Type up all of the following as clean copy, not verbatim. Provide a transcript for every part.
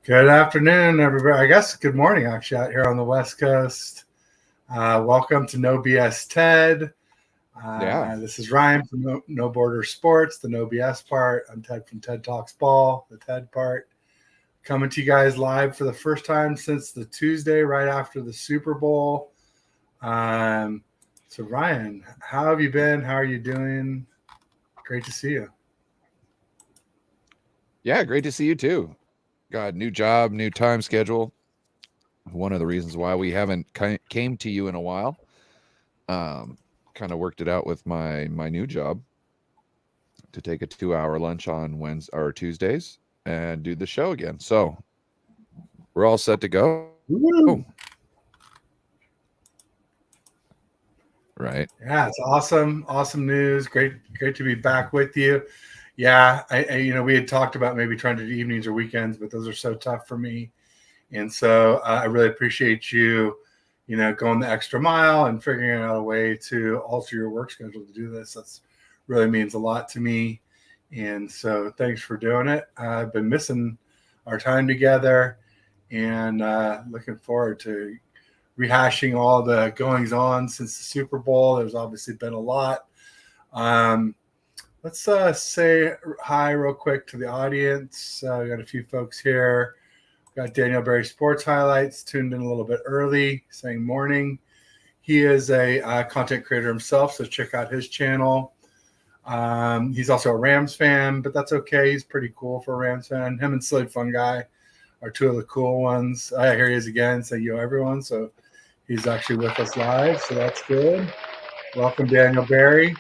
Good afternoon, everybody. I guess good morning, actually, out here on the West Coast. Welcome to No BS TED. This is Ryan from No Border Sports, the No BS part. I'm Ted from TED Talks Ball, the TED part. Coming to you guys live for the first time since the Tuesday right after the Super Bowl. So, Ryan, how have you been? How are you doing? Great to see you. Yeah, great to see you too. Got new job, new time schedule. One of the reasons why we haven't came to you in a while. Kind of worked it out with my new job to take a 2-hour lunch on Wednesday or Tuesdays and do the show again. So we're all set to go. Woo! Right. Yeah, it's awesome. Awesome news. Great to be back with you. Yeah, I we had talked about maybe trying to do evenings or weekends, but those are so tough for me. And so I really appreciate you, going the extra mile and figuring out a way to alter your work schedule to do this. That's really means a lot to me. And so thanks for doing it. I've been missing our time together and looking forward to rehashing all the goings on since the Super Bowl. There's obviously been a lot. Let's say hi real quick to the audience. We got a few folks here. Got Daniel Berry Sports Highlights tuned in a little bit early, saying morning. He is a content creator himself, so check out his channel. He's also a Rams fan, but that's okay. He's pretty cool for a Rams fan. Him and Slid Fun Guy are two of the cool ones. Here he is again, saying yo everyone. So he's actually with us live, so that's good. Welcome, Daniel Berry.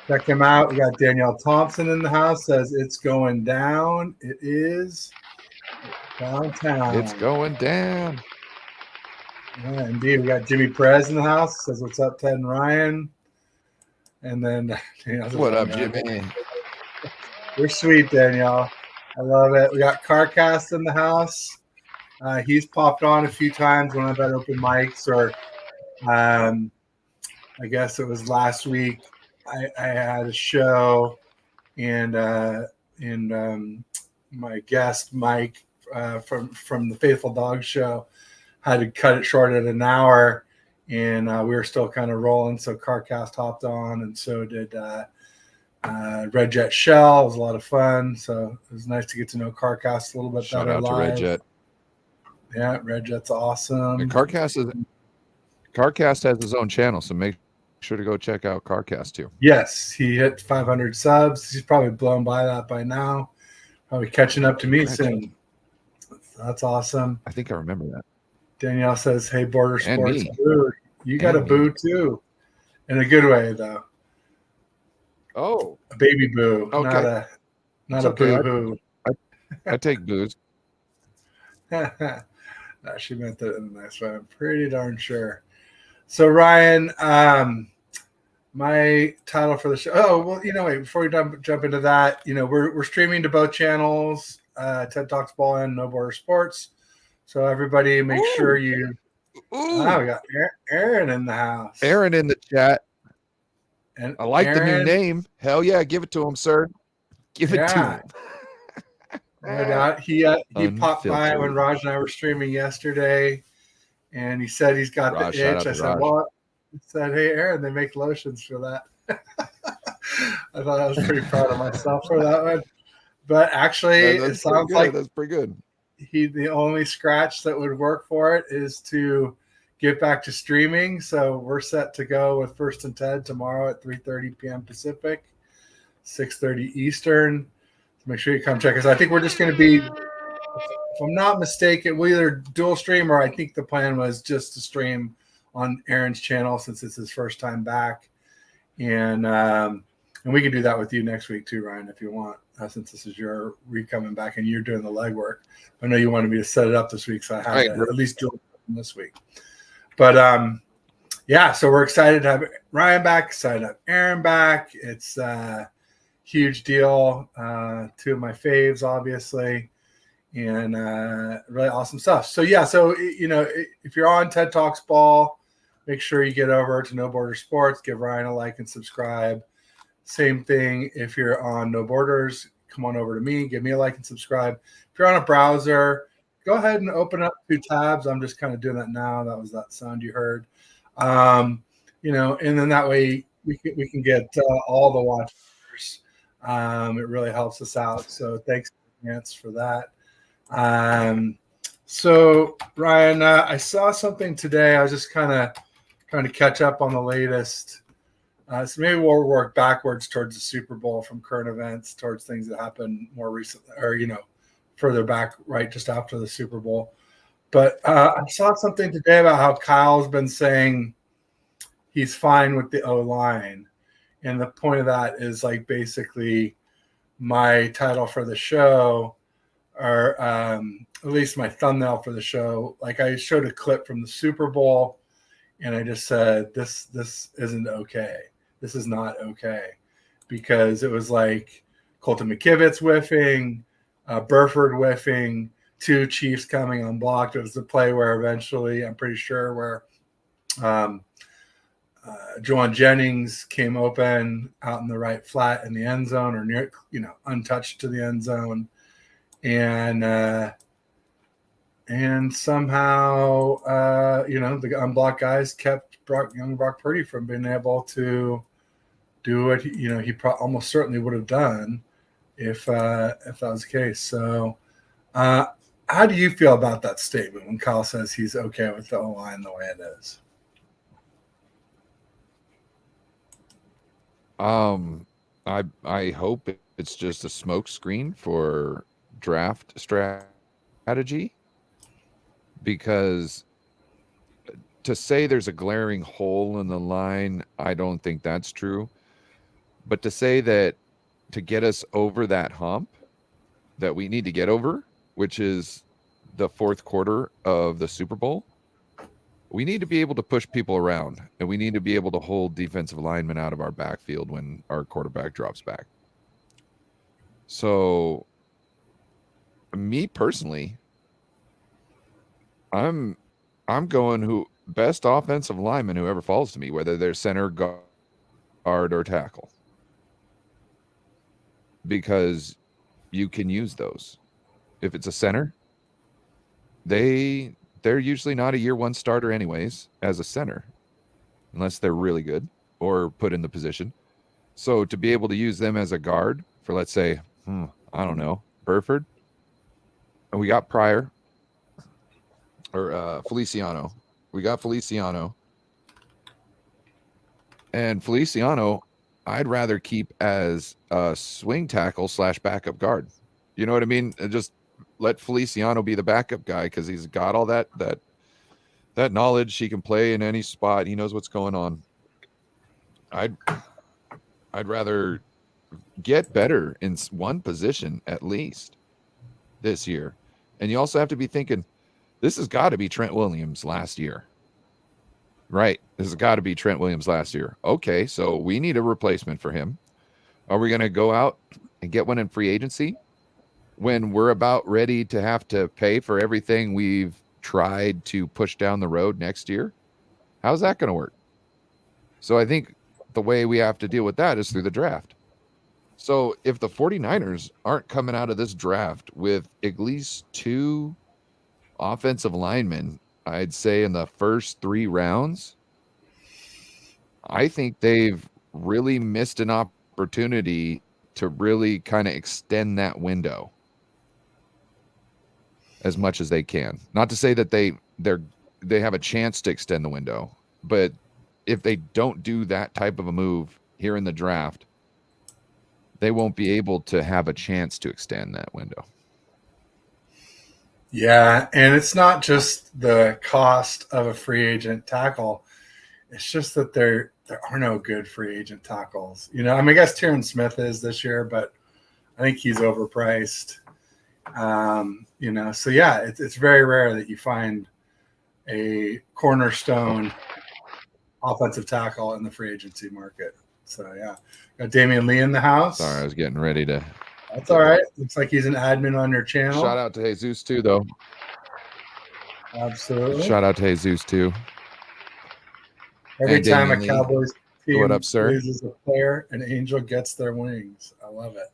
Check him out. We got Danielle Thompson in the house. Says it's going down. It is downtown. It's going down. Yeah, indeed. We got Jimmy Perez in the house. Says what's up, Ted and Ryan. And then What up, Jimmy? You're sweet, Danielle. I love it. We got CarCast in the house. He's popped on a few times when I've had open mics, or I guess it was last week. I had a show, and my guest Mike from the Faithful Dog Show had to cut it short at an hour, and we were still kind of rolling. So CarCast hopped on, and so did Red Jet Shell. It was a lot of fun. So it was nice to get to know CarCast a little bit Shout better out live. to Red Jet. Yeah, Red Jet's awesome. And CarCast has his own channel, so make sure to go check out CarCast too. Yes, he hit 500 subs. He's probably blown by that by now. Probably catching up to me soon. That's awesome. I think I remember that. Danielle says, "Hey, Border And Sports, me. boo. You got a boo too, in a good way though. Oh, A baby boo, okay. not a okay. boo hoo. I take boos. She meant that in a nice way. I'm pretty darn sure. So Ryan, my title for the show. Oh well, wait, before we jump into that, we're streaming to both channels, TED Talks Ball and No Border Sports. So everybody, make sure you. Oh, we got Aaron in the house. Aaron in the chat. And I like the new name. Hell yeah, give it to him, sir. Give it to him. No doubt. He popped by when Raj and I were streaming yesterday, and he said he's got the itch. I said, "What?" He said, "Hey, Aaron, they make lotions for that." I thought I was pretty proud of myself for that one. But actually, it sounds like that's pretty good. The only scratch that would work for it is to get back to streaming. So we're set to go with First and Ted tomorrow at 3:30 p.m. Pacific, 6:30 Eastern. So make sure you come check us. I think we're just going to be, if I'm not mistaken, we'll either dual stream, or I think the plan was just to stream on Aaron's channel since it's his first time back. And we can do that with you next week too, Ryan, if you want, since this is your coming back and you're doing the legwork. I know you wanted me to set it up this week, so I had to at least do it this week. But so we're excited to have Ryan back, excited to have Aaron back. It's a huge deal. Two of my faves, obviously, and really awesome stuff. So if you're on TED Talks Ball, make sure you get over to No Border Sports, give Ryan a like and subscribe. Same thing if you're on No Borders, come on over to me, give me a like and subscribe. If you're on a browser, go ahead and open up 2 tabs. I'm just kind of doing that now. That was that sound you heard. And then that way we can get all the watchers. It really helps us out. So thanks in advance for that. So Ryan, I saw something today. I was just kind of trying to catch up on the latest. So maybe we'll work backwards towards the Super Bowl from current events towards things that happened more recently, or further back, right just after the Super Bowl. But I saw something today about how Kyle's been saying he's fine with the O-line. And the point of that is like basically my title for the show, or at least my thumbnail for the show. Like I showed a clip from the Super Bowl and I just said, this isn't okay. This is not okay. Because it was like Colton McKivitz whiffing, Burford whiffing, 2 Chiefs coming unblocked. It was the play where eventually, I'm pretty sure, where Juwan Jennings came open out in the right flat in the end zone, or near, untouched to the end zone, and somehow the unblocked guys kept young Brock Purdy from being able to do what he almost certainly would have done if that was the case. So how do you feel about that statement when Kyle says he's okay with the O-line the way it is? I hope it's just a smoke screen for draft strategy, because to say there's a glaring hole in the line, I don't think that's true. But to say that to get us over that hump that we need to get over, which is the fourth quarter of the Super Bowl, we need to be able to push people around, and we need to be able to hold defensive linemen out of our backfield when our quarterback drops back. So, me personally, I'm going best offensive lineman whoever falls to me, whether they're center, guard, or tackle, because you can use those. If it's a center, they're usually not a year 1 starter anyways as a center, unless they're really good or put in the position. So to be able to use them as a guard for, let's say, I don't know, Burford, and we got Pryor or Feliciano. We got Feliciano. And Feliciano, I'd rather keep as a swing tackle / backup guard. You know what I mean? Just let Feliciano be the backup guy, because he's got all that knowledge. He can play in any spot. He knows what's going on. I'd rather get better in one position at least this year. And you also have to be thinking, this has got to be Trent Williams last year. Right. This has got to be Trent Williams last year. Okay, so we need a replacement for him. Are we going to go out and get one in free agency when we're about ready to have to pay for everything we've tried to push down the road next year? How's that going to work? So I think the way we have to deal with that is through the draft. So if the 49ers aren't coming out of this draft with at least 2 offensive linemen, I'd say in the first 3 rounds, I think they've really missed an opportunity to really kind of extend that window as much as they can. Not to say that they have a chance to extend the window, but if they don't do that type of a move here in the draft, they won't be able to have a chance to extend that window. Yeah, and it's not just the cost of a free agent tackle. It's just that there are no good free agent tackles. I guess Tyron Smith is this year, but I think he's overpriced. So yeah, it's very rare that you find a cornerstone offensive tackle in the free agency market. So yeah, got Damian Lee in the house. Sorry, I was getting ready to. That's all right. Looks like he's an admin on your channel. Shout out to Jesus too, though. Absolutely. Shout out to Jesus too. Every time a Cowboys team what up, sir? loses a player, an angel gets their wings. I love it.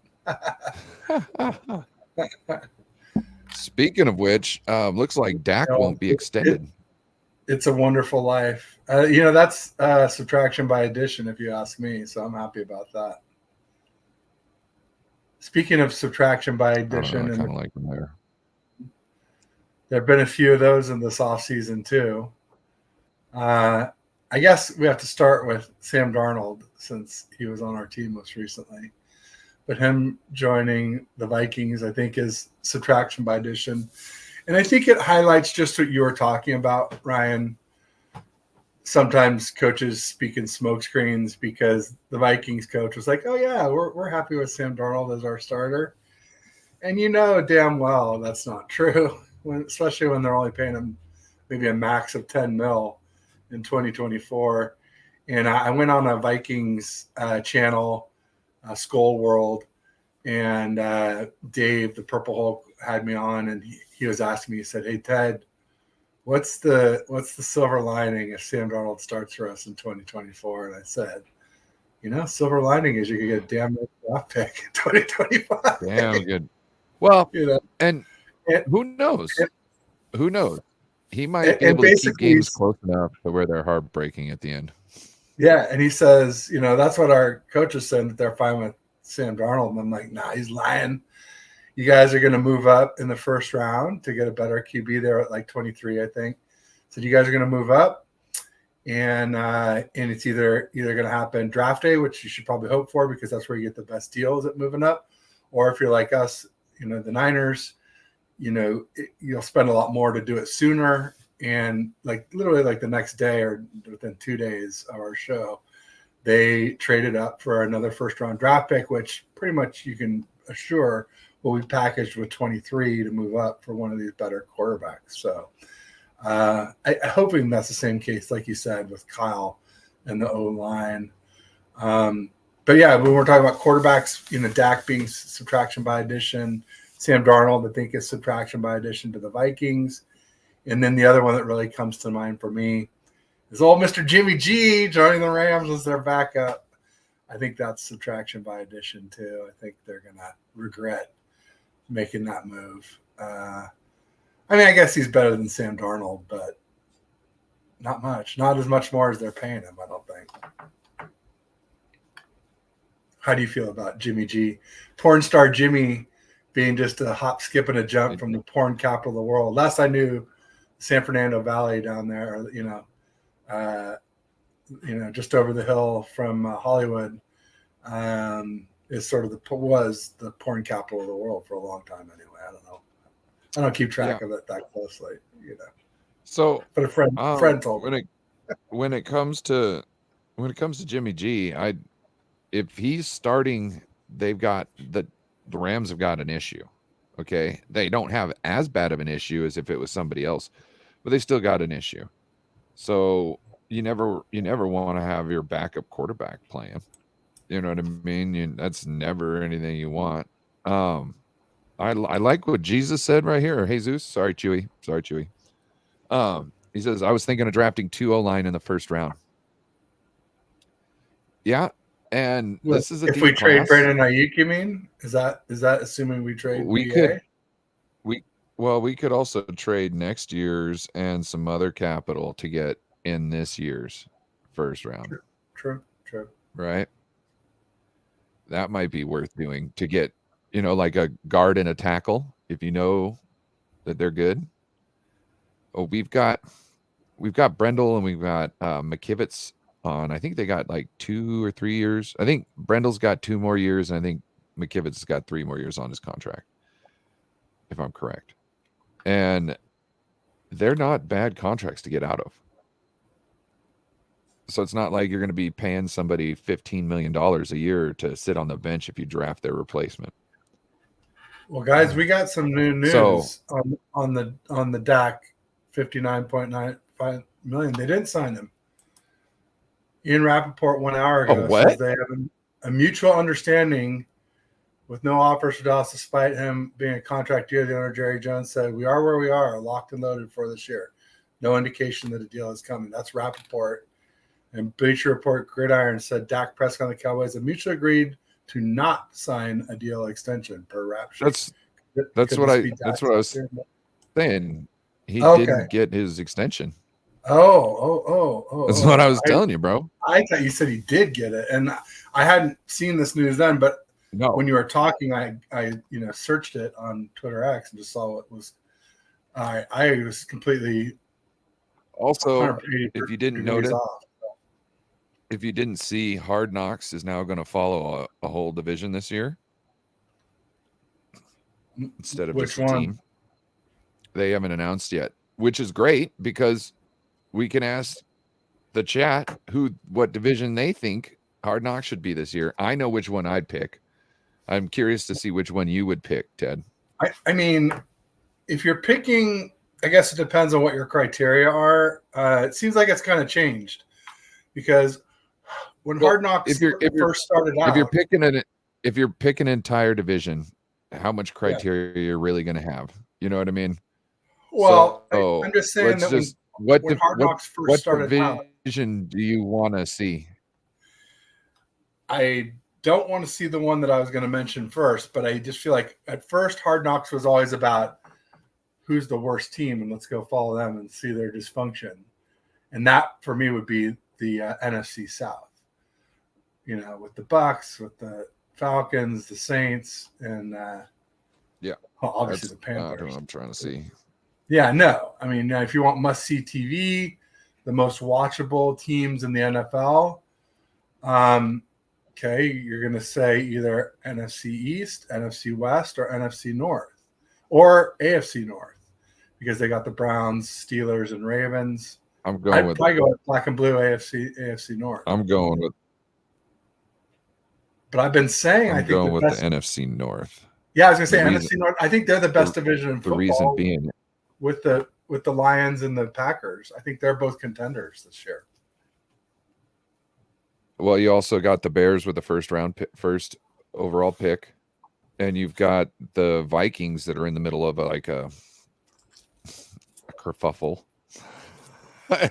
Speaking of which, looks like Dak won't be extended. It's a wonderful life. That's subtraction by addition, if you ask me. So I'm happy about that. Speaking of subtraction by addition, I kind of like them there. There have been a few of those in this offseason too. I guess we have to start with Sam Darnold since he was on our team most recently. But him joining the Vikings, I think, is subtraction by addition. And I think it highlights just what you were talking about, Ryan. Sometimes coaches speak in smoke screens because the Vikings coach was like, oh, yeah, we're happy with Sam Darnold as our starter. And you know damn well that's not true, especially when they're only paying him maybe a max of 10 mil in 2024. And I went on a Vikings channel, Skull World, and Dave, the Purple Hulk, had me on, and he was asking me, he said, hey, Ted, what's the silver lining if Sam Darnold starts for us in 2024? And I said, silver lining is you can get a damn draft pick in 2025. Damn good. Well, and who knows? Who knows? He might be able to keep games close enough to where they're heartbreaking at the end. Yeah, and he says, that's what our coaches said, that they're fine with Sam Darnold. And I'm like, nah, he's lying. You guys are going to move up in the first round to get a better QB there at like 23, I think. So you guys are going to move up, and it's either going to happen draft day, which you should probably hope for because that's where you get the best deals at moving up, or if you're like us, the Niners, you'll spend a lot more to do it sooner. And like literally like the next day or within 2 days of our show, they traded up for another first round draft pick, which pretty much you can assure will be packaged with 23 to move up for one of these better quarterbacks. So I'm hoping that's the same case, like you said, with Kyle and the O-line. But yeah, when we're talking about quarterbacks, Dak being subtraction by addition, Sam Darnold, I think, is subtraction by addition to the Vikings. And then the other one that really comes to mind for me is old Mr. Jimmy G joining the Rams as their backup. I think that's subtraction by addition too. I think they're going to regret making that move. I guess he's better than Sam Darnold, but not much. Not as much more as they're paying him, I don't think. How do you feel about Jimmy G? Porn star Jimmy being just a hop, skip, and a jump from the porn capital of the world. Last I knew, San Fernando Valley down there, just over the hill from Hollywood, is sort of was the porn capital of the world for a long time. Anyway, I don't know. I don't keep track of it that closely, So, but a friend told me. When it comes to Jimmy G, if he's starting, they've got the Rams have got an issue. Okay, they don't have as bad of an issue as if it was somebody else, but they still got an issue. So you never want to have your backup quarterback playing. You know what I mean? That's never anything you want. I like what Jesus said right here. Or Jesus, sorry, Chewy. He says, I was thinking of drafting 2 O-line in the first round. Yeah. And this is if we trade Brandon Aiyuk, you mean? Is that assuming we trade? We could also trade next year's and some other capital to get in this year's first round. True. Right. That might be worth doing to get, like a guard and a tackle if you know that they're good. Oh, we've got Brendel and we've got McKivitz on. I think they got like 2 or 3 years. I think Brendel's got 2 more years, and I think McKivitz has got 3 more years on his contract, if I'm correct. And they're not bad contracts to get out of. So it's not like you're going to be paying somebody $15 million a year to sit on the bench if you draft their replacement. Well, guys, we got some new news on the Dak, $59.95 million. They didn't sign him. Ian Rappaport 1 hour ago says they have a mutual understanding with no offers for Dallas, despite him being a contract year. The owner, Jerry Jones, said, we are where we are, locked and loaded for this year. No indication that a deal is coming. That's Rappaport. And Bleacher Report Gridiron said Dak Prescott and the Cowboys have mutually agreed to not sign a deal extension per rap sheet. That's Could what this I be that's Dak's what I was year? saying. He Okay. didn't get his extension. That's what I Oh. was telling you, bro. I thought you said he did get it, and I hadn't seen this news then. But No. when you were talking, I searched it on Twitter X and just saw what was. I was completely Also, 180 if you didn't degrees notice, off. if you didn't see, Hard Knocks is now going to follow a whole division this year instead of Which just a one? team. They haven't announced yet, which is great because we can ask the chat what division they think Hard Knocks should be this year. I know which one I'd pick. I'm curious to see which one you would pick, Ted. I mean, if you're picking, I guess it depends on what your criteria are. It seems like it's kind of changed because when Hard Knocks first started out, if you're picking an entire division, how much criteria you're really going to have? You know what I mean? Well, I'm just saying that when Hard Knocks first started out, what division do you want to see? I don't want to see the one that I was going to mention first, but I just feel like at first Hard Knocks was always about who's the worst team and let's go follow them and see their dysfunction. And that for me would be the NFC South, with the Bucks, with the Falcons, the Saints, and obviously the Panthers. I'm trying to see. Yeah, no. I mean, if you want must-see TV, the most watchable teams in the NFL, okay, you're going to say either NFC East, NFC West, or NFC North, or AFC North, because they got the Browns, Steelers, and Ravens. I'd probably go with black and blue AFC North. I'm going with. But I've been saying I'm going with the NFC North. Yeah, I was going to say NFC North. I think they're the best division in football. The reason being, with the Lions and the Packers, I think they're both contenders this year. Well, you also got the Bears with the first overall pick, and you've got the Vikings that are in the middle of a kerfuffle.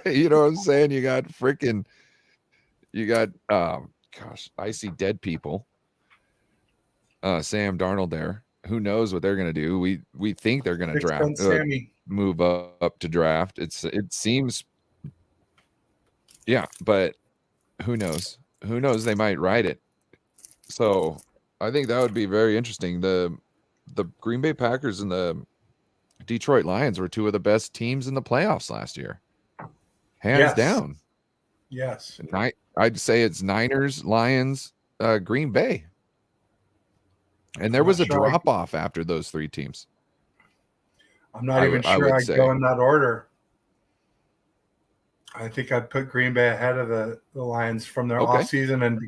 You know what I'm saying? You got I see dead people. Sam Darnold there. Who knows what they're going to do? We think they're going to draft, move up to draft. It seems, yeah, but who knows? Who knows? They might ride it. So I think that would be very interesting. The Green Bay Packers and the Detroit Lions were two of the best teams in the playoffs last year, hands down. Yes, I'd say it's Niners, Lions, Green Bay. And there was a drop off after those three teams. I'm not even sure I'd go in that order. I think I'd put Green Bay ahead of the Lions from their offseason. And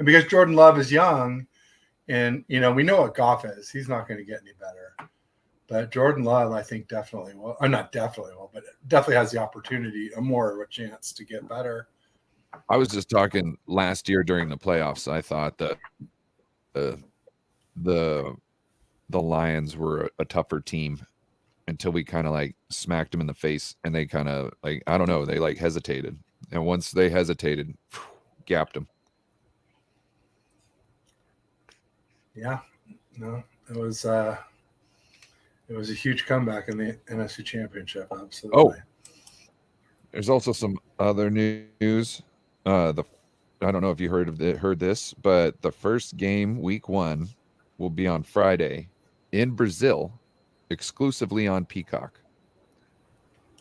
because Jordan Love is young, and, we know what Goff is. He's not going to get any better. But Jordan Love, I think definitely will. Not definitely will, but definitely has the opportunity, more of a chance to get better. I was just talking last year during the playoffs. I thought that the Lions were a tougher team until we kind of smacked them in the face, and they kind of I don't know, they hesitated, and once they hesitated, gapped them. Yeah, no, it was a huge comeback in the NFC Championship. Absolutely. Oh, there's also some other news. I don't know if you heard this, but the first game, week 1, will be on Friday in Brazil, exclusively on Peacock.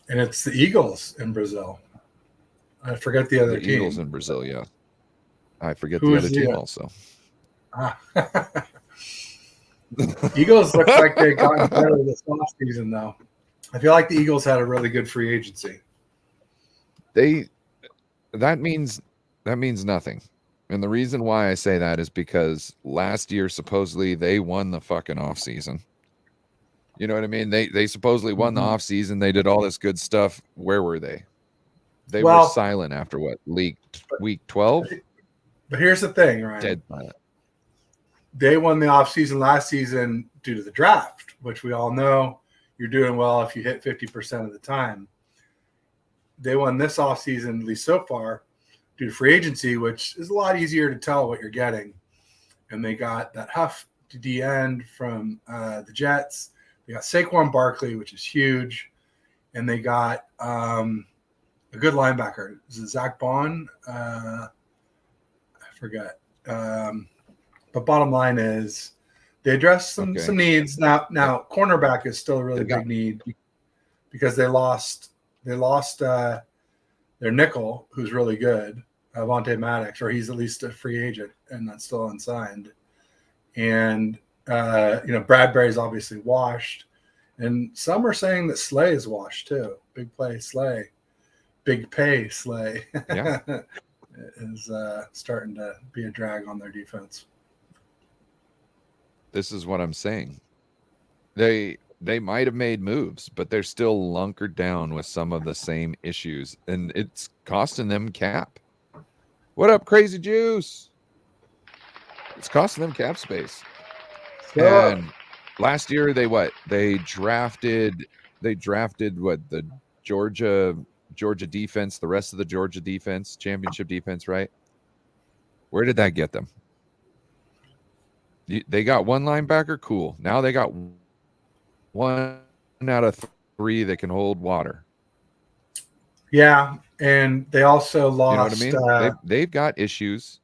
And it's the Eagles in Brazil. I forget the other team. The Eagles in Brazil, yeah. I forget the other team also. Eagles look like they got better this offseason, though. I feel like the Eagles had a really good free agency. That means nothing. And the reason why I say that is because last year, supposedly, they won the fucking offseason. You know what I mean? They supposedly won the offseason. They did all this good stuff. Where were they? They were silent after what? Week 12? But here's the thing, Ryan. Dead silent. They won the offseason last season due to the draft, which we all know you're doing well if you hit 50% of the time. They won this offseason, at least so far, due to free agency, which is a lot easier to tell what you're getting. And they got that Huff. D end from the Jets. They got Saquon Barkley, which is huge, and they got a good linebacker. Is it Zach Bond? I forget. But bottom line is they addressed some needs. Now cornerback is still a really big need because they lost their nickel, who's really good, Vontae Maddox, or he's at least a free agent and that's still unsigned. And Bradbury's obviously washed, and some are saying that Slay is washed too. Big play Slay, big pay Slay is starting to be a drag on their defense. This is what I'm saying. They might have made moves, but they're still lunkered down with some of the same issues, and it's costing them cap. What up, Crazy Juice? It's costing them cap space. And last year they drafted the Georgia defense, the rest of the Georgia defense, championship defense, right? Where did that get them? They got one linebacker, cool. Now they got one out of three that can hold water. Yeah, and they also lost. You know what I mean? They've got issues.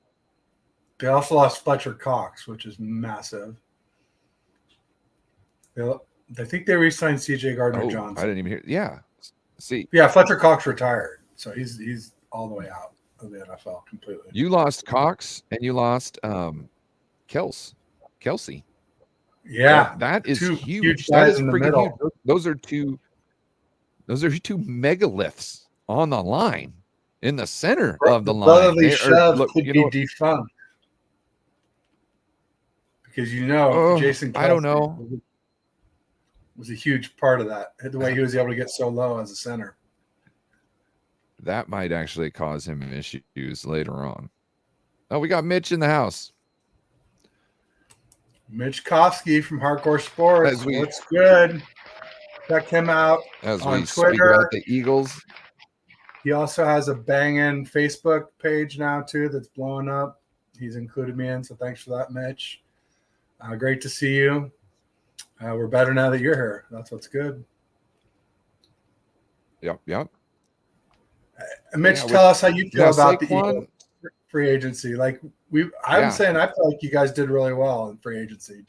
They also lost Fletcher Cox, which is massive. I think they re-signed CJ Gardner-Johnson. I didn't even hear. Yeah, see. Yeah, Fletcher Cox retired, so he's all the way out of the NFL completely. You lost Cox and you lost Kelsey. Yeah, that is huge. That is in the freaking middle. huge. Those are two megaliths on the line in the center of the line. Brotherly shove could be defunct because Jason Kelsey I don't know. Was a huge part of that. The way he was able to get so low as a center. That might actually cause him issues later on. Oh, we got Mitch in the house. Mitch Kofsky from Hardcore Sports. What's good? Check him out as on we Twitter. Speak about the Eagles. He also has a banging Facebook page now too that's blowing up. He's included me in, so thanks for that, Mitch. Great to see you. We're better now that you're here. That's what's good. Yep. Mitch, tell us how you feel about the Eagles free agency. I'm saying I feel like you guys did really well in free agency.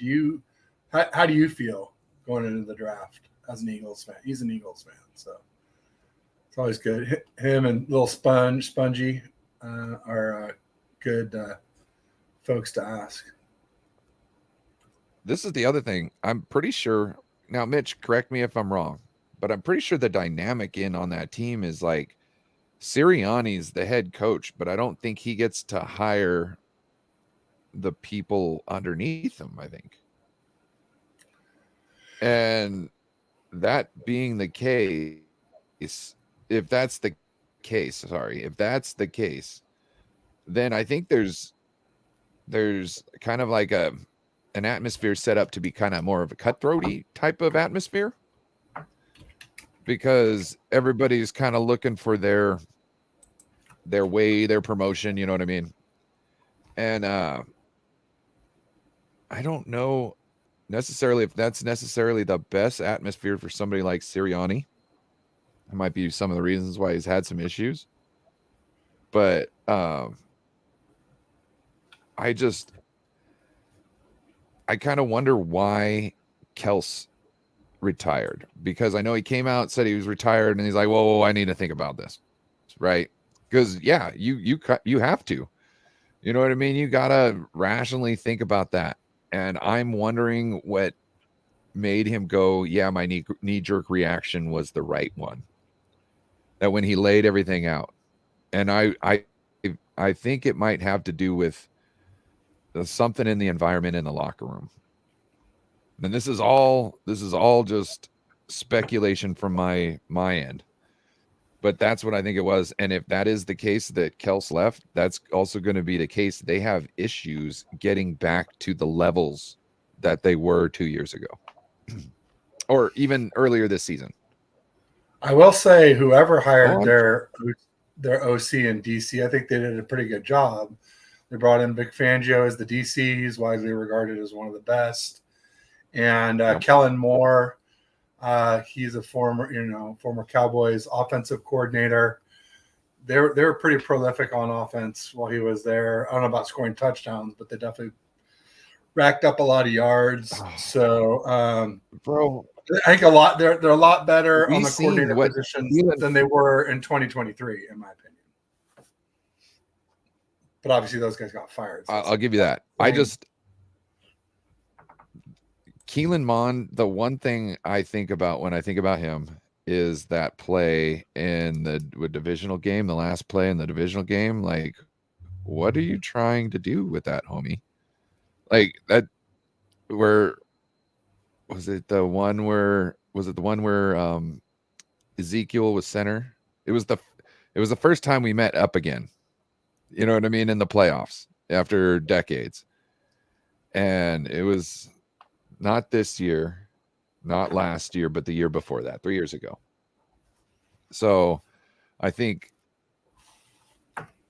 How do you feel going into the draft as an Eagles fan? He's an Eagles fan, so it's always good. Him and little Spongy are good folks to ask. This is the other thing. I'm pretty sure now, Mitch, correct me if I'm wrong, but I'm pretty sure the dynamic on that team is like Sirianni's the head coach, but I don't think he gets to hire the people underneath him, I think. And that being the case, if that's the case, then I think there's kind of like an atmosphere set up to be kind of more of a cutthroaty type of atmosphere, because everybody's kind of looking for their way, their promotion, you know what I mean? And I don't know necessarily if that's necessarily the best atmosphere for somebody like Sirianni. It might be some of the reasons why he's had some issues. But I kind of wonder why Kels retired, because I know he came out, said he was retired, and he's like, whoa, I need to think about this, right? Because you have to, you know what I mean? You gotta rationally think about that. And I'm wondering what made him go, my knee-jerk reaction was the right one. That when he laid everything out, and I think it might have to do with something in the environment in the locker room. And this is all just speculation from my end, but that's what I think it was. And if that is the case that Kels left, that's also going to be the case. They have issues getting back to the levels that they were 2 years ago, or even earlier this season. I will say, whoever hired their OC in DC, I think they did a pretty good job. They brought in Vic Fangio as the DC. He's widely regarded as one of the best. And Kellen Moore, he's a former Cowboys offensive coordinator. They were pretty prolific on offense while he was there. I don't know about scoring touchdowns, but they definitely racked up a lot of yards. So, bro, I think they're a lot better on the coordinator positions than they were in 2023, in my opinion. But obviously, those guys got fired. So I'll give you that. Keelan Mond, the one thing I think about when I think about him is that play in the divisional game, the last play in the divisional game. Like, what are you trying to do with that, homie? Like that, where was it? The one where Ezekiel was center? It was the first time we met up again. You know what I mean? In the playoffs after decades. And it was not this year, not last year, but the year before that, 3 years ago. So I think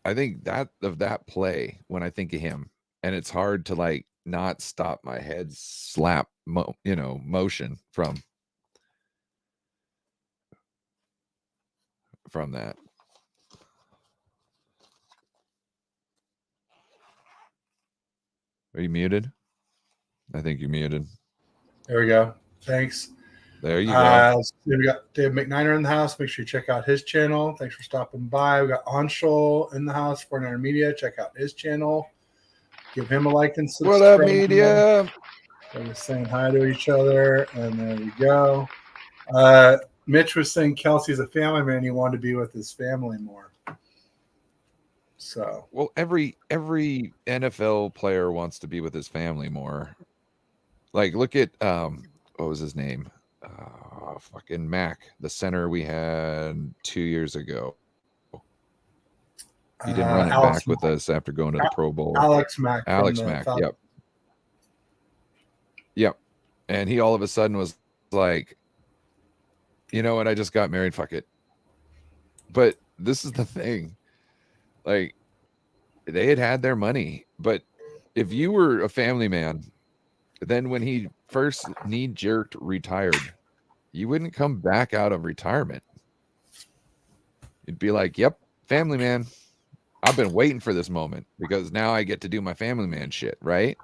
that of that play, when I think of him, and it's hard to like not stop my head slap motion from that. Are you muted? I think you're muted. There we go. Thanks. There you go. We got Dave McNiner in the house. Make sure you check out his channel. Thanks for stopping by. We got Anshul in the house, 49er Media. Check out his channel. Give him a like and subscribe. What up, media? We're just saying hi to each other, and there we go. Mitch was saying Kelsey's a family man. He wanted to be with his family more. So, well, every NFL player wants to be with his family more. Like, look at what was his name? Fucking Mac, the center we had 2 years ago. He didn't run it back with us after going to the Pro Bowl. Alex Mack. Yep. And he all of a sudden was like, you know what? I just got married. Fuck it. But this is the thing. Like, they had their money. But if you were a family man, then when he first knee-jerked retired, you wouldn't come back out of retirement. You'd be like, yep, family man. I've been waiting for this moment because now I get to do my family man shit, right?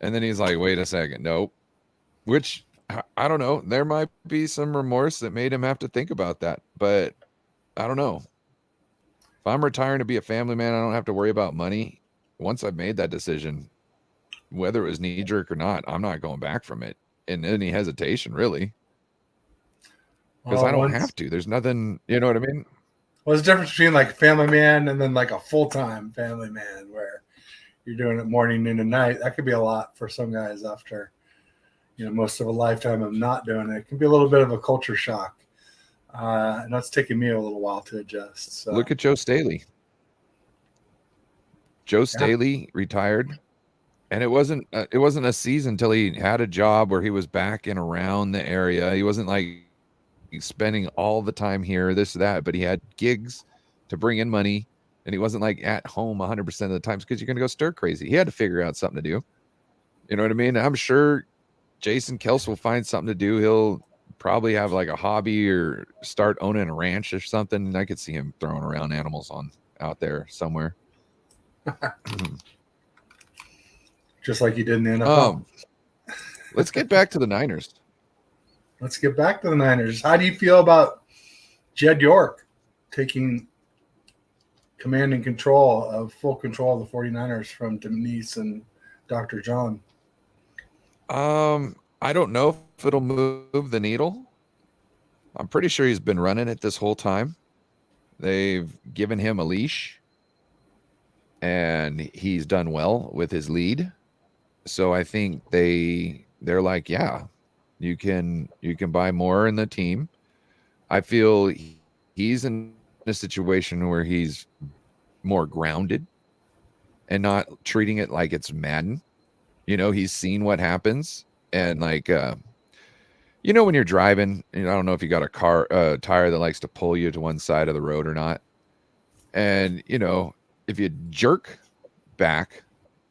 And then he's like, wait a second, nope. Which, I don't know. There might be some remorse that made him have to think about that. But I don't know. If I'm retiring to be a family man, I don't have to worry about money. Once I've made that decision, whether it was knee-jerk or not, I'm not going back from it in any hesitation, really. Because I don't have to. There's nothing, you know what I mean? What's the difference between like a family man and then like a full-time family man where you're doing it morning, noon, and night? That could be a lot for some guys after, most of a lifetime of not doing it. It can be a little bit of a culture shock. And that's taking me a little while to adjust. So. Look at Joe Staley. Joe Staley retired, and it wasn't a season until he had a job where he was back and around the area. He wasn't like spending all the time here, this, that, but he had gigs to bring in money, and he wasn't like at home 100% of the times because you're going to go stir crazy. He had to figure out something to do. You know what I mean? I'm sure Jason Kelsey will find something to do. He'll probably have like a hobby or start owning a ranch or something. And I could see him throwing around animals out there somewhere. Just like he did in the NFL. Let's get back to the Niners. Let's get back to the Niners. How do you feel about Jed York taking command and full control of the 49ers from Denise and Dr. John? I don't know if it'll move the needle. I'm pretty sure he's been running it this whole time. They've given him a leash, and he's done well with his lead. So I think they're like, yeah, you can buy more in the team. I feel he's in a situation where he's more grounded and not treating it like it's Madden. He's seen what happens, and like, when you're driving, I don't know if you got a tire that likes to pull you to one side of the road or not. And, if you jerk back,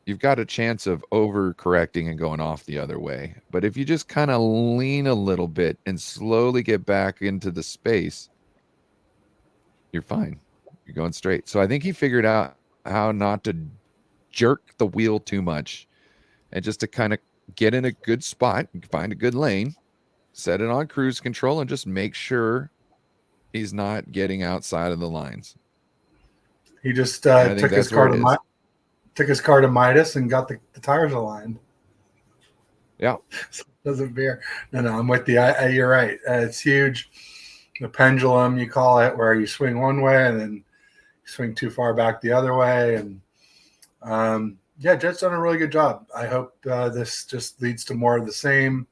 you've got a chance of overcorrecting and going off the other way. But if you just kind of lean a little bit and slowly get back into the space, you're fine. You're going straight. So I think he figured out how not to jerk the wheel too much and just to kind of get in a good spot, find a good lane, set it on cruise control, and just make sure he's not getting outside of the lines. He just took his car to Midas and got the tires aligned. Yeah. So it doesn't veer. No, I'm with you. You're right. It's huge. The pendulum, you call it, where you swing one way and then you swing too far back the other way. And Jet's done a really good job. I hope this just leads to more of the same.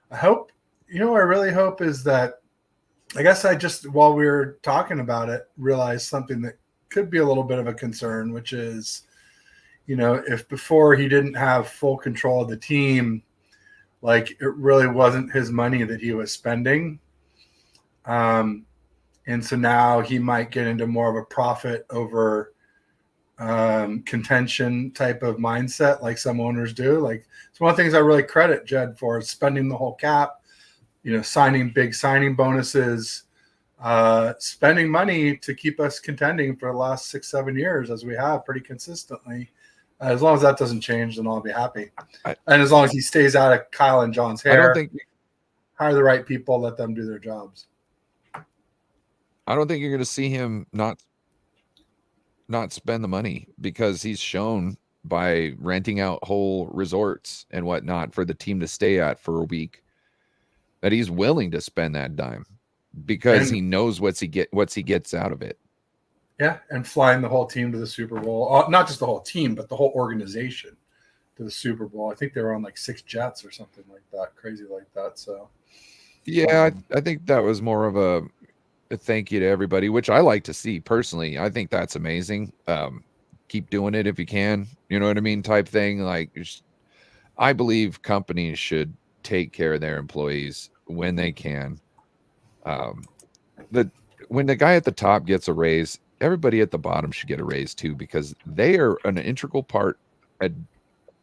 I hope, I really hope is that, I guess I just, while we were talking about it, realized something that could be a little bit of a concern, which is, if before he didn't have full control of the team, like it really wasn't his money that he was spending. And so now he might get into more of a profit over contention type of mindset, like some owners do. Like, it's one of the things I really credit Jed for is spending the whole cap, signing big signing bonuses, spending money to keep us contending for the last 6-7 years, as we have pretty consistently. As long as that doesn't change, then I'll be happy. And as long as he stays out of Kyle and John's hair, hire the right people, let them do their jobs. I don't think you're going to see him not spend the money, because he's shown by renting out whole resorts and whatnot for the team to stay at for a week that he's willing to spend that dime, because he knows what he gets out of it. Yeah, and flying the whole team to the Super Bowl, not just the whole team, but the whole organization to the Super Bowl. I think they were on like 6 jets or something like that, crazy like that. So, yeah, I think that was more of a thank you to everybody, which I like to see personally. I think that's amazing. Keep doing it if you can, you know what I mean, type thing. Like, I believe companies should take care of their employees when they can. When the guy at the top gets a raise, everybody at the bottom should get a raise too, because they are an integral part at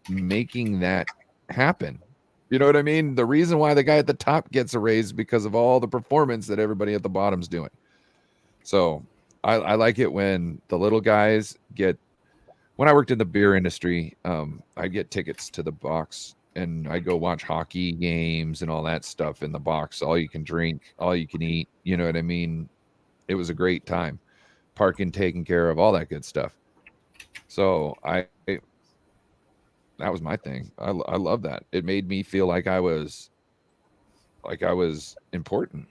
making that happen. You know what I mean? The reason why the guy at the top gets a raise is because of all the performance that everybody at the bottom's doing. So I like it when the little guys get. When I worked in the beer industry, I get tickets to the box, and I go watch hockey games and all that stuff in the box. All you can drink, all you can eat. You know what I mean? It was a great time. Parking taken care of, all that good stuff. So that was my thing. I love that. It made me feel like I was important.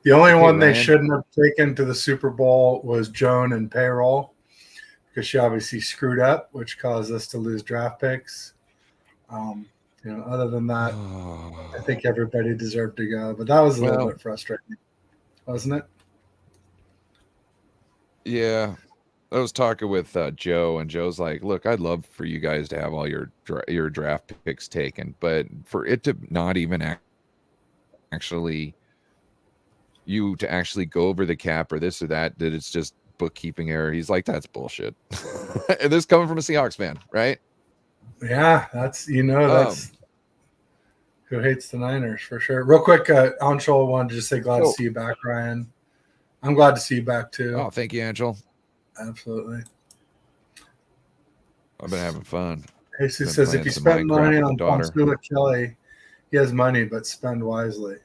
The only one they shouldn't have taken to the Super Bowl was Joan and payroll, because she obviously screwed up, which caused us to lose draft picks. Other than that, I think everybody deserved to go, but that was a little bit frustrating, wasn't it? Yeah. I was talking with Joe, and Joe's like, look, I'd love for you guys to have all your draft picks taken, but for it to not even actually go over the cap or this or that it's just bookkeeping error. He's like, that's bullshit. And this coming from a Seahawks fan, right? Yeah, that's that's who hates the Niners for sure. Real quick, Anshul wanted to just say glad to see you back, Ryan. I'm glad to see you back too. Oh, thank you, Angel. Absolutely. I've been having fun. Jesus says if you spend money on Tomsula Kelly, he has money, but spend wisely.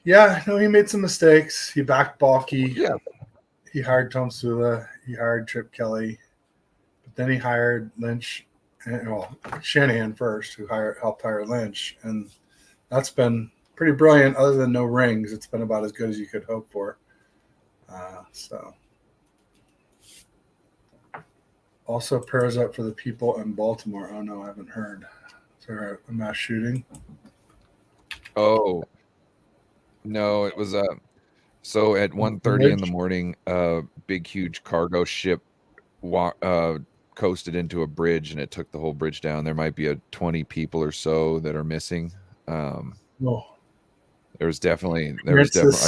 Yeah, no, he made some mistakes. He backed Balky. Yeah. He hired Tomsula. He hired Chip Kelly. But then he hired Lynch, Shanahan first, who helped hire Lynch. And that's been pretty brilliant. Other than no rings, it's been about as good as you could hope for. Also prayers up for the people in Baltimore. Oh, no, I haven't heard. Is there a mass shooting? Oh, no, it was so at 1:30 in the morning, a big, huge cargo ship coasted into a bridge, and it took the whole bridge down. There might be 20 people or so that are missing. There was definitely, I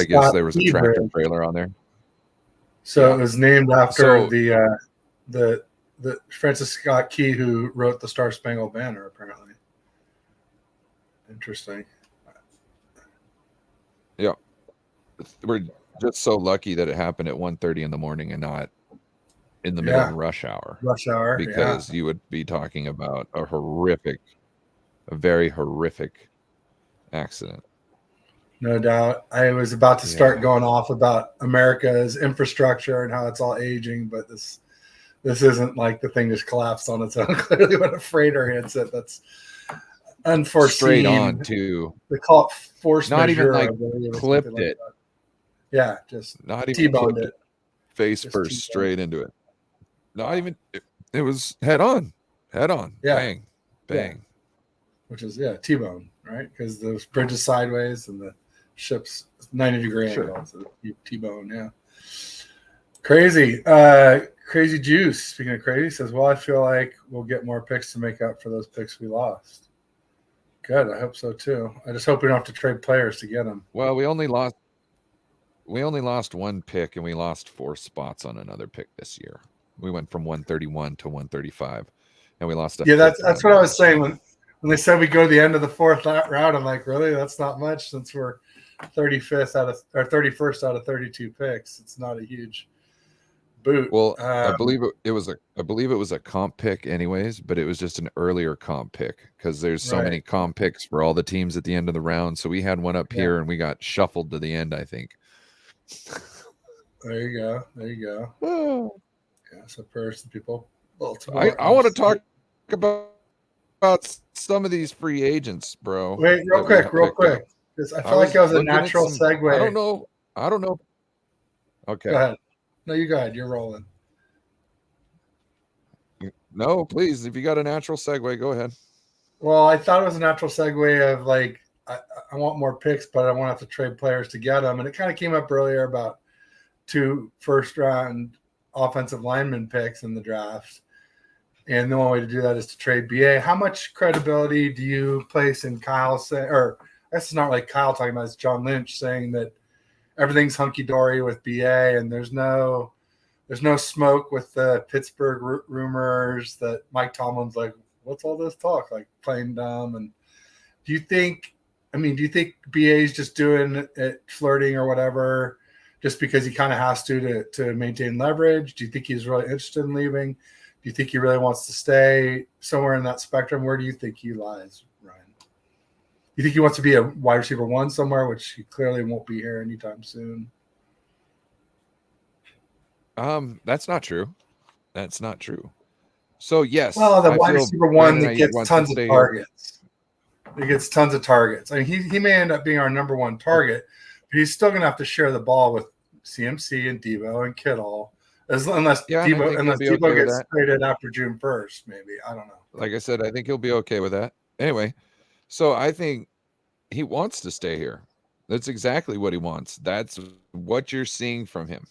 guess there was a tractor trailer on there. So it was named after the Francis Scott Key who wrote the Star Spangled Banner, apparently. Interesting. Yeah. We're just so lucky that it happened at 1:30 in the morning and not in the middle of rush hour. Rush hour, because you would be talking about a very horrific accident. No doubt. I was about to start going off about America's infrastructure and how it's all aging, but this isn't like the thing just collapsed on its own. Clearly, when a freighter hits it, that's unforeseen. Straight on to they call it force not majeure, even like clipped it. Yeah, just not even T-boned it. Face just first straight into it. Not even it was head on. Yeah. Bang. Yeah. Which is T-bone, right? Because the bridge is sideways and the ship's 90-degree angle. So T-bone, yeah. Crazy. Crazy Juice, speaking of crazy, says, well, I feel like we'll get more picks to make up for those picks we lost. Good. I hope so too. I just hope we don't have to trade players to get them. Well, we only lost one pick and we lost 4 spots on another pick this year. We went from 131 to 135 and we lost that's what I was saying when they said we go to the end of the 4th round. I'm like, really? That's not much since we're 31st out of 32 picks. It's not a huge boot. Well, I believe it was a comp pick anyways, but it was just an earlier comp pick because there's so many comp picks for all the teams at the end of the round. So we had one up here and we got shuffled to the end, I think. There you go. Oh. Yeah, so first people. I want to talk about some of these free agents, bro. Wait, real quick. Because I feel like that was a natural segue. I don't know. Okay. Go ahead. No, you go ahead. You're rolling. No, please. If you got a natural segue, go ahead. Well, I thought it was a natural segue of like, I want more picks, but I won't have to trade players to get them. And it kind of came up earlier about 2 first-round offensive lineman picks in the draft. And the only way to do that is to trade BA. How much credibility do you place in Kyle saying, or I guess it's not like Kyle talking about, it's John Lynch saying that everything's hunky-dory with BA and there's no smoke with the Pittsburgh rumors that Mike Tomlin's like, what's all this talk? Like playing dumb. And do you think BA is just doing it, flirting or whatever, just because he kind of has to maintain leverage? Do you think he's really interested in leaving? Do you think he really wants to stay somewhere in that spectrum? Where do you think he lies, Ryan? You think he wants to be a wide receiver 1 somewhere, which he clearly won't be here anytime soon? That's not true. So yes. Well, the wide receiver 1 that gets tons of targets. He gets tons of targets. I mean, he may end up being our number 1 target, but he's still going to have to share the ball with CMC and Debo and Kittle. Unless Debo gets traded after June 1st, maybe. I don't know. Like I said, I think he'll be okay with that. Anyway, so I think he wants to stay here. That's exactly what he wants. That's what you're seeing from him.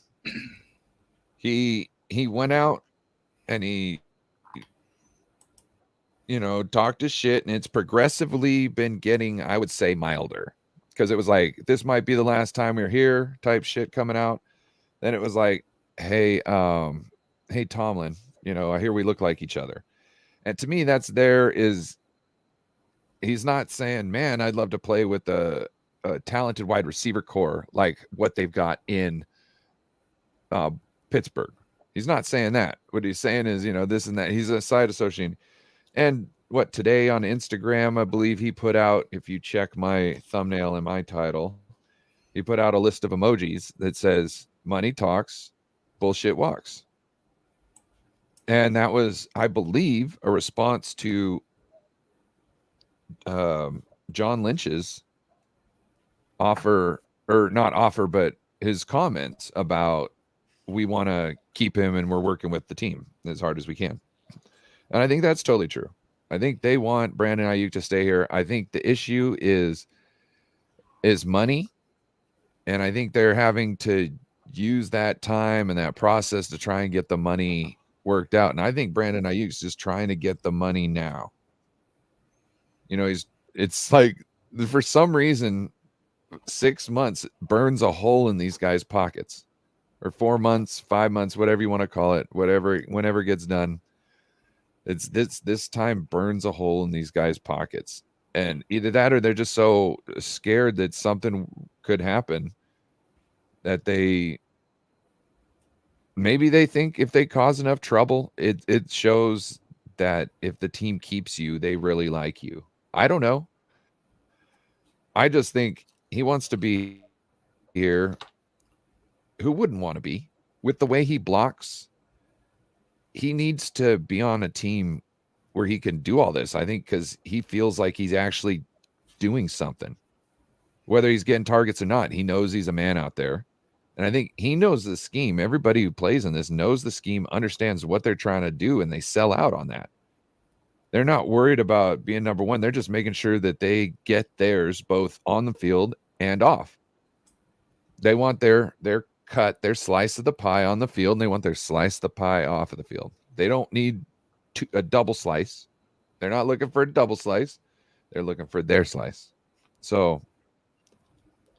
He went out and he talked his shit, and it's progressively been getting, I would say, milder. Because it was like, this might be the last time we're here type shit coming out. Then it was like, hey Tomlin, I hear we look like each other. And to me, he's not saying, man, I'd love to play with a talented wide receiver core like what they've got in Pittsburgh. He's not saying that. What he's saying is, this and that. He's a side association. And today on Instagram, I believe he put out, if you check my thumbnail and my title, he put out a list of emojis that says money talks, bullshit walks. And that was, I believe, a response to John Lynch's offer, or not offer, but his comments about, we want to keep him and we're working with the team as hard as we can. And I think that's totally true. I think they want Brandon Aiyuk to stay here. I think the issue is money. And I think they're having to use that time and that process to try and get the money worked out. And I think Brandon Aiyuk's just trying to get the money now. It's like, for some reason, 6 months burns a hole in these guys' pockets. or 4 months, 5 months, whatever you want to call it, whenever it gets done. It's this time burns a hole in these guys' pockets. And either that or they're just so scared that something could happen that maybe they think if they cause enough trouble, it shows that if the team keeps you, they really like you. I don't know. I just think he wants to be here. Who wouldn't want to be? With the way he blocks, he needs to be on a team where he can do all this. I think because he feels like he's actually doing something. Whether he's getting targets or not, he knows he's a man out there. And I think he knows the scheme. Everybody who plays in this knows the scheme, understands what they're trying to do, and they sell out on that. They're not worried about being number one. They're just making sure that they get theirs both on the field and off. They want their cut, their slice of the pie on the field, and they want their slice of the pie off of the field. They don't need a double slice. They're not looking for a double slice. They're looking for their slice. So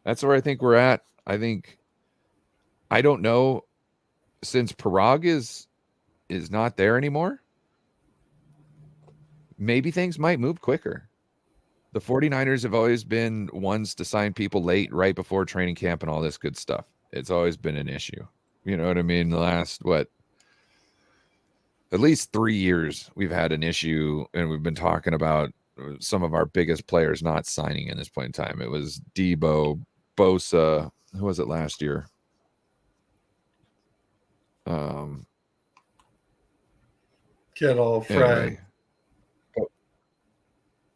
that's where I think we're at. I don't know, since Parag is not there anymore, maybe things might move quicker. The 49ers have always been ones to sign people late, right before training camp and all this good stuff. It's always been an issue. You know what I mean? The last, at least 3 years, we've had an issue, and we've been talking about some of our biggest players not signing in this point in time. It was Debo, Bosa. Who was it last year? Kittle, Fred. Anyway.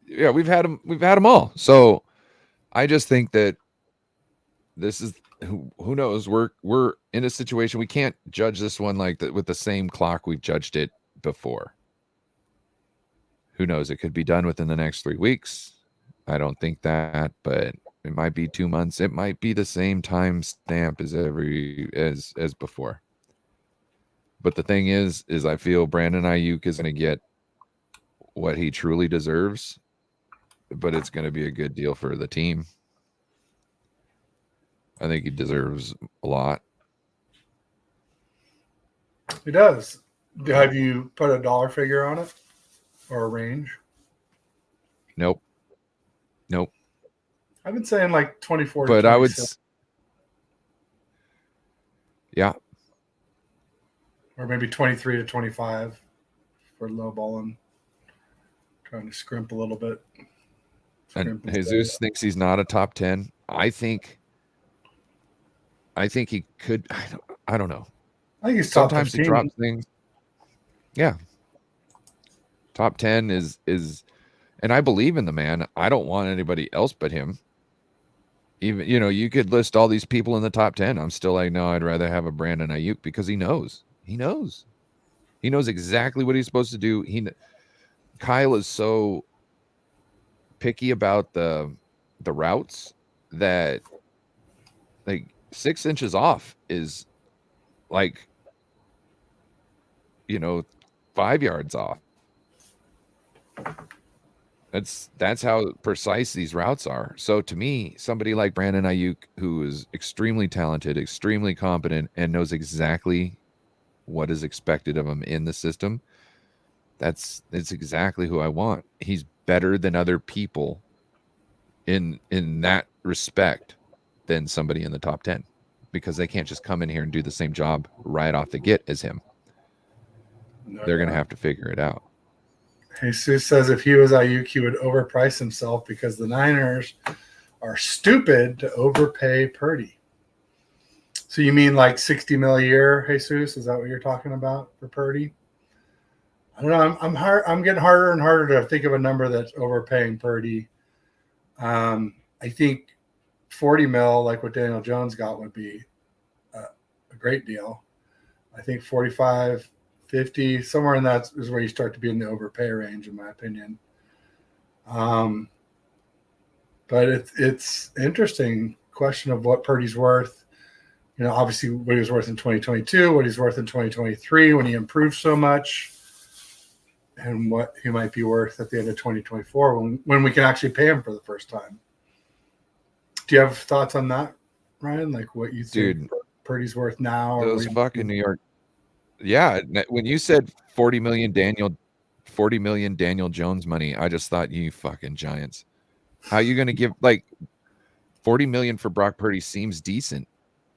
Yeah, we've had them all. So I just think that this is, who knows, we're in a situation we can't judge this one like that with the same clock we've judged it before. Who knows? It could be done within the next 3 weeks. I don't think that, but it might be 2 months. It might be the same time stamp as before. But the thing is I feel Brandon Aiyuk is going to get what he truly deserves, but it's going to be a good deal for the team. I think he deserves a lot. He does. Have you put a dollar figure on it or a range? Nope. I've been saying like 24 but to 26. I would, yeah, or maybe 23 to 25 for low balling. Trying to scrimp a little bit. And Jesus thinks he's not a top 10. I think he could. I don't know. I think he's top Sometimes 15. he drops things. Yeah. Top 10 is, and I believe in the man. I don't want anybody else but him. Even, you could list all these people in the top 10. I'm still like, no, I'd rather have a Brandon Aiyuk, because he knows exactly what he's supposed to do. Kyle is so picky about the routes that, like, 6 inches off is like, 5 yards off. That's how precise these routes are. So to me, somebody like Brandon Aiyuk, who is extremely talented, extremely competent, and knows exactly what is expected of him in the system, it's exactly who I want. He's better than other people in that respect than somebody in the top 10, because they can't just come in here and do the same job right off the get as him. They're going to have to figure it out. Jesus says if he was Aiyuk, he would overprice himself because the Niners are stupid to overpay Purdy. So you mean like $60 million a year, Jesus? Is that what you're talking about for Purdy? I don't know. I'm getting harder and harder to think of a number that's overpaying Purdy. I think 40 mil, like what Daniel Jones got, would be a great deal. I think 45, 50, somewhere in that is where you start to be in the overpay range, in my opinion. But it's interesting question of what Purdy's worth. Obviously what he was worth in 2022, what he's worth in 2023 when he improved so much, and what he might be worth at the end of 2024 when we can actually pay him for the first time. Do you have thoughts on that, Ryan? Like what you think Purdy's worth now. Those fucking New York. Yeah, when you said 40 million Daniel Jones money, I just thought, you fucking Giants. How are you going to give like 40 million for Brock Purdy seems decent.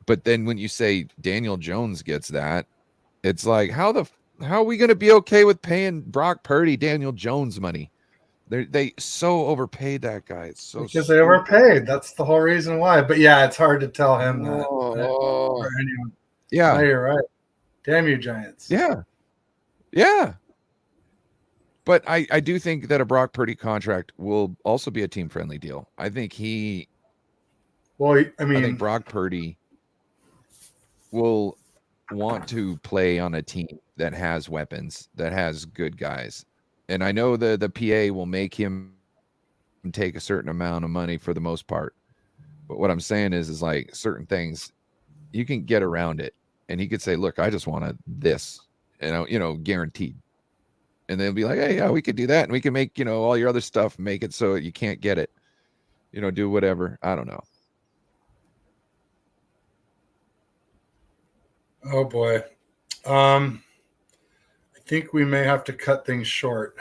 But then when you say Daniel Jones gets that, it's like, how are we going to be okay with paying Brock Purdy Daniel Jones money? They so overpaid that guy. It's so because they overpaid. That's the whole reason why. But yeah, it's hard to tell him that. Or anyone. Yeah. No, you're right. Damn you, Giants. Yeah. Yeah. But I do think that a Brock Purdy contract will also be a team-friendly deal. I think I think Brock Purdy will want to play on a team that has weapons, that has good guys. And I know the PA will make him take a certain amount of money for the most part. But what I'm saying is like certain things you can get around it. And he could say, look, I just wanted this, guaranteed. And they'll be like, hey, yeah, we could do that. And we can make, all your other stuff, make it so you can't get it, do whatever. I don't know. Oh boy. I think we may have to cut things short.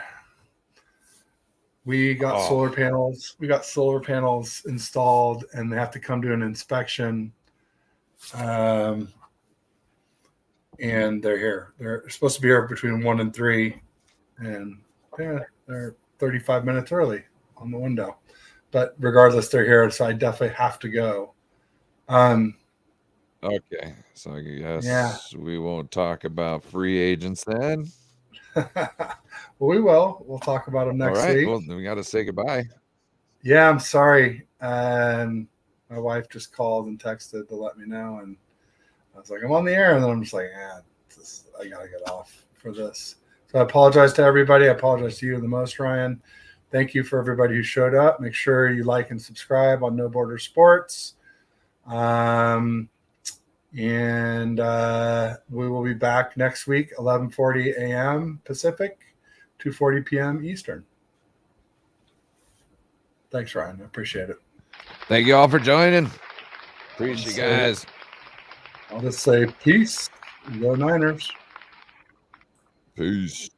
We got solar panels. We got solar panels installed, and they have to come to an inspection. And they're here. They're supposed to be here between 1 and 3, and they're 35 minutes early on the window. But regardless, they're here, so I definitely have to go. Okay, so I guess we won't talk about free agents then. Well, we will. We'll talk about them next week. Well, we got to say goodbye. Yeah, I'm sorry. And my wife just called and texted to let me know, and I was like, I'm on the air, and then I'm just like, I gotta get off for this. So I apologize to everybody. I apologize to you the most, Ryan. Thank you for everybody who showed up. Make sure you like and subscribe on No Border Sports. And we will be back next week, 11:40 a.m. Pacific, 2:40 p.m. Eastern. Thanks, Ryan. I appreciate it. Thank you all for joining. Appreciate you guys. I'll just say peace. Go Niners. Peace.